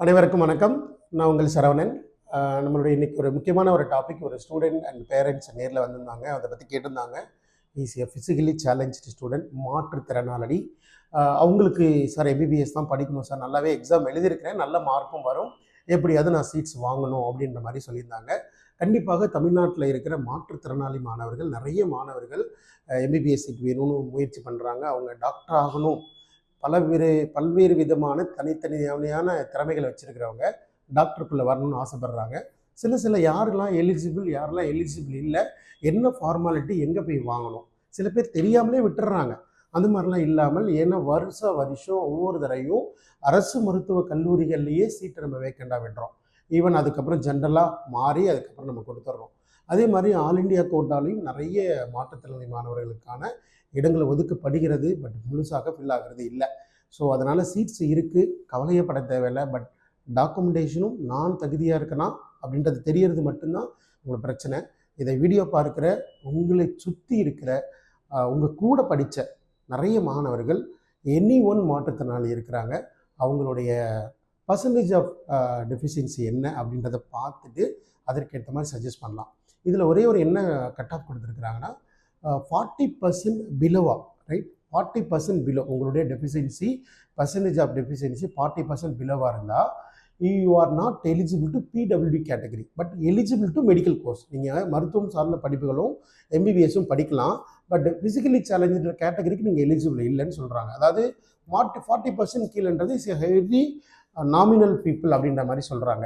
அனைவருக்கும் வணக்கம். நான் உங்கள் சரவணன். நம்மளுடைய இன்னைக்கு ஒரு முக்கியமான ஒரு டாபிக், ஒரு ஸ்டூடெண்ட் அண்ட் பேரண்ட்ஸ் நேரில் வந்திருந்தாங்க. அதை பற்றி கேட்டிருந்தாங்க. Is a physically challenge student, மாற்றுத்திறனாளி. அவங்களுக்கு சார் எம்பிபிஎஸ் தான் படிக்கணும் சார், நல்லாவே எக்ஸாம் எழுதியிருக்கிறேன், நல்ல மார்க்கும் வரும், எப்படியாவது நான் சீட்ஸ் வாங்கணும் அப்படின்ற மாதிரி சொல்லியிருந்தாங்க. கண்டிப்பாக தமிழ்நாட்டில் இருக்கிற மாற்றுத்திறனாளி மாணவர்கள், நிறைய மாணவர்கள் எம்பிபிஎஸ் சீட் வேணும்னு முயற்சி பண்ணுறாங்க. அவங்க டாக்டர் ஆகணும், பல்வேறு விதமான தனித்தனியான திறமைகளை வச்சுருக்கிறவங்க டாக்டருக்குள்ளே வரணும்னு ஆசைப்பட்றாங்க. சில யாரெல்லாம் எலிஜிபிள் இல்லை, என்ன ஃபார்மாலிட்டி, எங்கே போய் வாங்கணும், சில பேர் தெரியாமலே விட்டுடுறாங்க. அந்த மாதிரிலாம் இல்லாமல், ஏன்னா வருஷம் ஒவ்வொரு தடவையும் அரசு மருத்துவக் கல்லூரிகள்லேயே சீட்டை நம்ம வேக்கண்டாக விடுறோம். ஈவன் அதுக்கப்புறம் ஜென்ரலாக மாறி அதுக்கப்புறம் நம்ம கொடுத்துட்றோம். அதே மாதிரி ஆல் இண்டியா கோட்டாலையும் நிறைய மாற்றுத்திறனாளி மாணவர்களுக்கான இடங்களை ஒதுக்கப்படுகிறது, பட் முழுசாக ஃபில் ஆகிறது இல்லை. ஸோ அதனால் சீட்ஸ் இருக்குது, கவலையப்பட தேவையில்லை. பட் டாக்குமெண்டேஷனும் நான் தகுதியாக இருக்கனா அப்படின்றது தெரியறது மட்டும்தான் உங்களுக்கு பிரச்சனை. இதை வீடியோ பார்க்குற உங்களை சுற்றி இருக்கிற உங்கள் கூட படித்த நிறைய மாணவர்கள் எனி ஒன் மாற்றுத்திறனாளி இருக்கிறாங்க. அவங்களுடைய பர்சன்டேஜ் ஆஃப் டெஃபிஷியன்சி என்ன அப்படின்றத பார்த்துட்டு அதற்கேற்ற மாதிரி சஜஸ்ட் பண்ணலாம். இதில் ஒரே ஒரு என்ன கட் ஆஃப் கொடுத்துருக்குறாங்கன்னா 40% பிலோவா, ரைட், 40% பிலோ உங்களுடைய டெஃபிஷியன்சி, பர்சன்டேஜ் ஆஃப் டெஃபிஷியன்சி 40% பிலோவாக இருந்தால் you are not eligible to PWD category, but eligible to medical course. நீங்கள் மருத்துவம் சார்ந்த படிப்புகளும் எம்பிபிஎஸும் படிக்கலாம், பட் ஃபிசிக்கலி சேலஞ்சு கேட்டகரிக்கு நீங்கள் எலிஜிபிள் இல்லைன்னு சொல்கிறாங்க. அதாவது 40% கீழேன்றது இஸ் ஹெவி நாமினல் பீப்புள் அப்படின்ற மாதிரி சொல்கிறாங்க.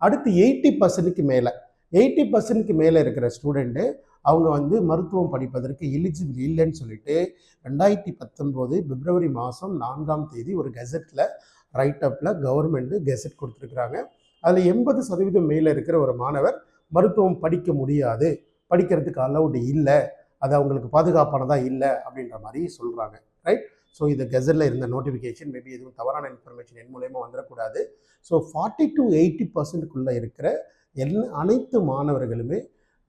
அடுத்து 80%க்கு மேலே 80%க்கு மேலே இருக்கிற ஸ்டூடெண்ட்டு அவங்க மருத்துவம் படிப்பதற்கு எலிஜிபிள் இல்லைன்னு சொல்லிட்டு 2019 பிப்ரவரி மாதம் 4ஆம் தேதி ஒரு கெசட்டில் ரைட்டப்பில் கவர்மெண்ட்டு கெசட் கொடுத்துருக்குறாங்க. அதில் 80% மேலே இருக்கிற ஒரு மாணவர் மருத்துவம் படிக்க முடியாது, படிக்கிறதுக்கு அலௌடு இல்லை, அது அவங்களுக்கு பாதுகாப்பானதாக இல்லை அப்படின்ற மாதிரி சொல்கிறாங்க, ரைட். ஸோ இந்த கெசட்டில் இருந்த நோட்டிஃபிகேஷன் மேபி எதுவும் தவறான இன்ஃபர்மேஷன் என் மூலயமா வந்துடக்கூடாது. ஸோ 40 to 80%க்குள்ளே இருக்கிற அனைத்து மாணவர்களுமே,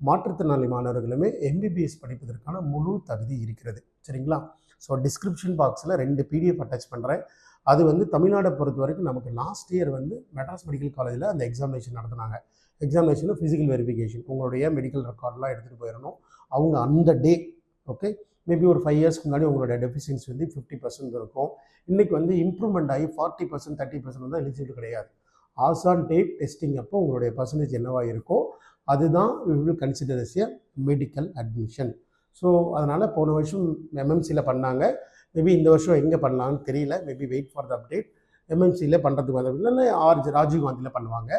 மாற்றுத்திறனாளி மாணவர்களுமே எம்பிபிஎஸ் படிப்பதற்கான முழு தகுதி இருக்கிறது, சரிங்களா. ஸோ டிஸ்கிரிப்ஷன் பாக்ஸில் 2 பிடிஎஃப் அட்டாச் பண்ணுறேன். அது தமிழ்நாடை பொறுத்த வரைக்கும் நமக்கு லாஸ்ட் இயர் மெட்ராஸ் மெடிக்கல் காலேஜில் அந்த எக்ஸாமினேஷன் நடத்தினாங்க. எக்ஸாமினேஷனில் ஃபிசிக்கல் வெரிஃபிகேஷன், உங்களுடைய மெடிக்கல் ரெக்கார்ட்லாம் எடுத்துகிட்டு போயிடணும். அவங்க அந்த டே, ஓகே, மேபி ஒரு 5 இயர்ஸ்க்கு முன்னாடி உங்களுடைய டெஃபிஷியன்சி 50% இருக்கும். இன்றைக்கி இம்ப்ரூவ்மெண்ட் ஆகி 40% 30% தான் எலிஜிபிள் கிடையாது. ஆஸ் ஆன் டேட் டெஸ்டிங் அப்போ உங்களுடைய பர்சன்டேஜ் என்னவாக இருக்கோ அதுதான் we will consider as a medical admission. So அதனால் போன வருஷம் எம்எம்சியில் பண்ணாங்க, மேபி இந்த வருஷம் எங்கே பண்ணலான்னு தெரியல, maybe wait for the update. எம்எம்சியில் பண்ணுறதுக்கு இல்லை ராஜீவ் காந்தியில் பண்ணுவாங்க.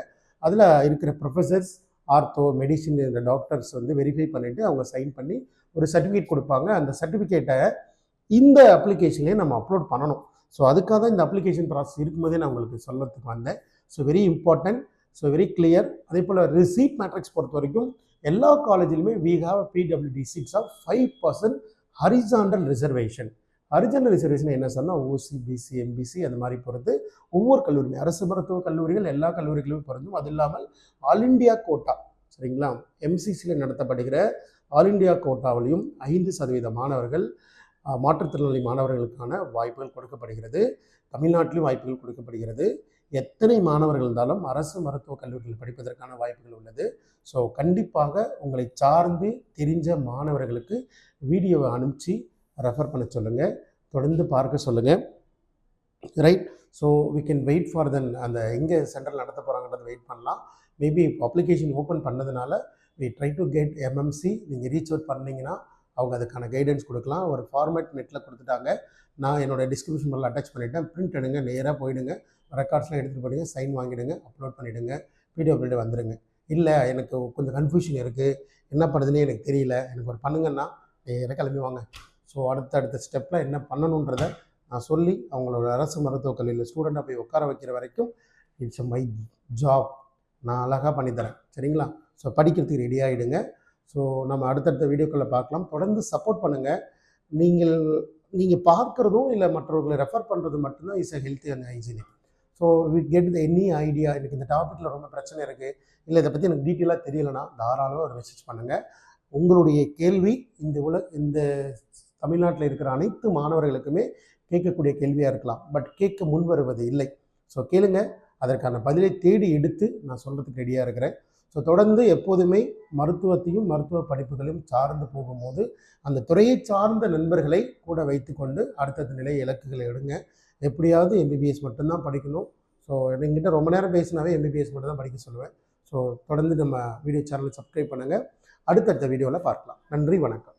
அதில் இருக்கிற professors, ortho, medicine doctors verify பண்ணிவிட்டு அவங்க சைன் பண்ணி ஒரு சர்டிஃபிகேட் கொடுப்பாங்க. அந்த சர்டிஃபிகேட்டை இந்த அப்ளிகேஷன்லேயே நம்ம அப்லோட் பண்ணணும். ஸோ அதுக்காக தான் இந்த அப்ளிகேஷன் ப்ராசஸ் இருக்கும்போதே நான் உங்களுக்கு சொல்லறதுக்கு வந்தேன். So very important, so very clear. அதே போல் ரிசீட் மேட்ரிக்ஸ் பொறுத்த வரைக்கும் எல்லா காலேஜிலுமே we have PWD seats of 5% horizontal reservation. Horizontal reservation என்ன சொன்னால் ஓசி, பிசி, எம்பிசி அந்த மாதிரி பொறுத்து ஒவ்வொரு கல்லூரியுமே, அரசு மருத்துவ கல்லூரிகள் எல்லா கல்லூரிகளுமே பொருந்தும். அது இல்லாமல் ஆல் இண்டியா கோட்டா, சரிங்களா, எம்சிசியில் நடத்தப்படுகிற ஆல் இண்டியா கோட்டாவிலையும் 5% மாணவர்கள், மாற்றுத்திறனாளி மாணவர்களுக்கான வாய்ப்புகள் கொடுக்கப்படுகிறது. தமிழ்நாட்டிலும் வாய்ப்புகள் கொடுக்கப்படுகிறது. எத்தனை மாணவர்கள் இருந்தாலும் அரசு மருத்துவக் கல்லூரிகள் படிப்பதற்கான வாய்ப்புகள் உள்ளது. ஸோ கண்டிப்பாக உங்களை சார்ந்து தெரிஞ்ச மாணவர்களுக்கு வீடியோவை அனுப்பிச்சு ரெஃபர் பண்ண சொல்லுங்கள், தொடர்ந்து பார்க்க சொல்லுங்கள், right. So we can wait for then அந்த எங்கே சென்டரில் நடத்த போகிறாங்கன்றதை வெயிட் பண்ணலாம். மேபி இப்போ அப்ளிகேஷன் ஓப்பன் பண்ணதுனால we try to get MMC. நீங்கள் ரீச் அவுட் பண்ணிங்கன்னா அவங்க அதுக்கான கைடன்ஸ் கொடுக்கலாம். ஒரு ஃபார்மேட் நெட்டில் கொடுத்துட்டாங்க, நான் என்னோடய டிஸ்கிரிப்ஷன் பாக்ஸில் அட்டாச் பண்ணிவிட்டேன். பிரிண்ட் எடுங்க, நேராக போயிடுங்க, ரெக்கார்ட்ஸ்லாம் எடுத்துகிட்டு போயிடுங்க, சைன் வாங்கிடுங்க, அப்லோட் பண்ணிவிடுங்க, பிடிஎஃப் பண்ணிட்டு வந்துடுங்க. இல்லை எனக்கு கொஞ்சம் கன்ஃபியூஷன் இருக்குது, என்ன பண்ணுறதுனே எனக்கு தெரியல, எனக்கு ஒரு பண்ணுங்கன்னா நேராக கிளம்பி வாங்க. ஸோ அடுத்த ஸ்டெப்பில் என்ன பண்ணணுன்றதை நான் சொல்லி அவங்களோட அரசு மருத்துவக் கல்லூரியில் ஸ்டூடெண்ட்டாக போய் உட்கார வைக்கிற வரைக்கும் இட்ஸ் மை ஜாப், நான் அழகாக பண்ணித்தரேன், சரிங்களா. ஸோ படிக்கிறதுக்கு ரெடி ஆகிடுங்க. ஸோ நம்ம அடுத்தடுத்த வீடியோக்களில் பார்க்கலாம். தொடர்ந்து சப்போர்ட் பண்ணுங்கள். நீங்கள் பார்க்குறதும் இல்லை மற்றவர்களை ரெஃபர் பண்ணுறது மட்டும்தான் is a healthy and hygienic. So we get the any idea, எனக்கு இந்த டாப்பிக்கில் ரொம்ப பிரச்சனை இருக்குது, இல்லை இதை பற்றி எனக்கு டீட்டெயிலாக தெரியலைன்னா தாராளமாக ஒரு மெசேஜ் பண்ணுங்கள். உங்களுடைய கேள்வி இந்த தமிழ்நாட்டில் இருக்கிற அனைத்து மாணவர்களுக்குமே கேட்கக்கூடிய கேள்வியாக இருக்கலாம், பட் கேட்க முன் வருவது இல்லை. ஸோ கேளுங்க, அதற்கான பதிலை தேடி எடுத்து நான் சொல்கிறதுக்கு ரெடியாக இருக்கிறேன். ஸோ தொடர்ந்து எப்போதுமே மருத்துவத்தையும் மருத்துவ படிப்புகளையும் சார்ந்து போகும்போது அந்த துறையை சார்ந்த நண்பர்களை கூட வைத்துக்கொண்டு அடுத்தடுத்த நிலை இலக்குகளை எடுங்க. எப்படியாவது எம்பிபிஎஸ் மட்டும்தான் படிக்கணும். ஸோ என்கிட்ட ரொம்ப நேரம் பேசினாவே எம்பிபிஎஸ் மட்டும் தான் படிக்க சொல்லுவேன். ஸோ தொடர்ந்து நம்ம வீடியோ சேனலை சப்ஸ்கிரைப் பண்ணுங்கள். அடுத்தடுத்த வீடியோவில் பார்க்கலாம். நன்றி, வணக்கம்.